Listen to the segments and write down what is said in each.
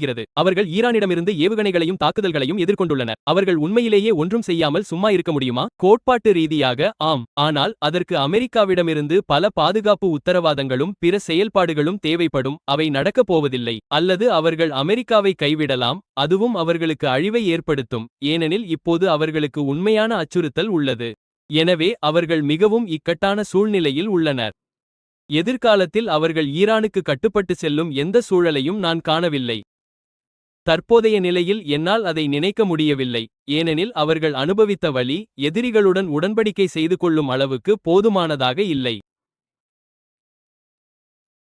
இருக்கிறது. அவர்கள் ஈரானிடமிருந்து ஏவுகணைகளையும் தாக்குதல்களையும் எதிர்கொண்டுள்ளனர். அவர்கள் உண்மையிலேயே ஒன்றும் செய்யாமல் சும்மா இருக்க முடியுமா? கோட்பாட்டு ரீதியாக ஆம். ஆனால் அதற்கு அமெரிக்காவிடமிருந்து பல பாதுகாப்பு உத்தரவாதங்களும் பிற செயல்பாடுகளும் தேவைப்படும். அவை நடக்கப் போவதில்லை. அல்லது அவர்கள் அமெரிக்காவை கைவிடலாம். அதுவும் அவர்களுக்கு அழிவை ஏற்படுத்தும். ஏனெனில் இப்போது அவர்களுக்கு உண்மையான அச்சுறுத்தல் உள்ளது. எனவே அவர்கள் மிகவும் இக்கட்டான சூழ்நிலையில் உள்ளனர். எதிர்காலத்தில் அவர்கள் ஈரானுக்கு கட்டுப்பட்டு செல்லும் எந்த சூழலையும் நான் காணவில்லை. தற்போதைய நிலையில் என்னால் அதை நினைக்க முடியவில்லை. ஏனெனில் அவர்கள் அனுபவித்த வலி எதிரிகளுடன் உடன்படிக்கை செய்து கொள்ளும் அளவுக்கு போதுமானதாக இல்லை.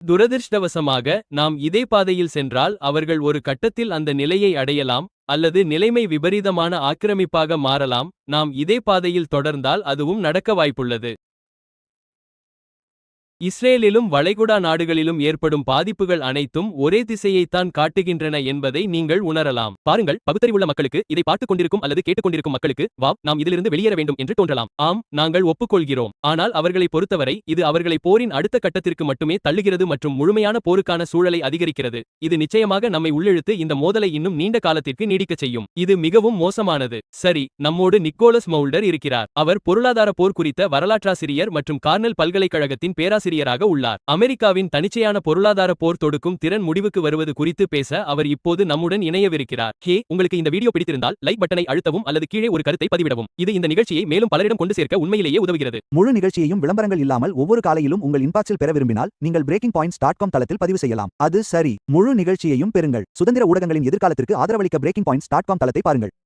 துரதிர்ஷ்டவசமாக நாம் இதே பாதையில் சென்றால் அவர்கள் ஒரு கட்டத்தில் அந்த நிலையை அடையலாம். அல்லது நிலைமை விபரீதமான ஆக்கிரமிப்பாக மாறலாம். நாம் இதே பாதையில் தொடர்ந்தால் அதுவும் நடக்க வாய்ப்புள்ளது. இஸ்ரேலிலும் வளைகுடா நாடுகளிலும் ஏற்படும் பாதிப்புகள் அனைத்தும் ஒரே திசையைத்தான் காட்டுகின்றன என்பதை நீங்கள் உணரலாம். பாருங்கள், பகுத்தறிவுள்ள மக்களுக்கு, இதை பார்த்துக் கொண்டிருக்கும் அல்லது கேட்டுக்கொண்டிருக்கும் மக்களுக்கு, வாவ், நாம் இதிலிருந்து வெளியேற வேண்டும் என்று தோன்றலாம். ஆம், நாங்கள் ஒப்புக்கொள்கிறோம். ஆனால் அவர்களை பொறுத்தவரை இது அவர்களை போரின் அடுத்த கட்டத்திற்கு மட்டுமே தள்ளுகிறது மற்றும் முழுமையான போருக்கான சூழலை அதிகரிக்கிறது. இது நிச்சயமாக நம்மை உள்ளிழுத்து இந்த மோதலை இன்னும் நீண்ட காலத்திற்கு நீடிக்கச் செய்யும். இது மிகவும் மோசமானது. சரி, நம்மோடு நிக்கோலஸ் மவுல்டர் இருக்கிறார். அவர் பொருளாதார போர் குறித்த வரலாற்றாசிரியர் மற்றும் கார்னெல் பல்கலைக்கழகத்தின் பேராசிரியராக உள்ளார். அமெரிக்காவின் தனிச்சையான பொருளாதார போர் தொடுக்கும் திறன் முடிவுக்கு வருவது குறித்து பேச அவர் இப்போது நம்முடன் இணையவிருக்கிறார். ஹே, உங்களுக்கு இந்த வீடியோ பிடித்திருந்தால் லைக் பட்டனை அழுத்தவும் அல்லது கீழே ஒரு கருத்தை பதிவிடவும். இது இந்த நிகழ்ச்சியை மேலும் பலரிடம் கொண்டு சேர்க்க உண்மையிலேயே உதவுகிறது. முழு நிகழ்ச்சியையும் விளம்பரங்கள் இல்லாமல் ஒவ்வொரு காலையிலும் உங்கள் இன்பாக்ஸில் பெற விரும்பினால் நீங்கள் breakingpoints.com தளத்தில் பதிவு செய்யலாம். அது சரி, முழு நிகழ்ச்சியையும் பெறுங்கள். சுதந்திர ஊடகங்களின் எதிர்காலத்திற்கு ஆதரவளிக்க breakingpoints.com தளத்தை பாருங்கள்.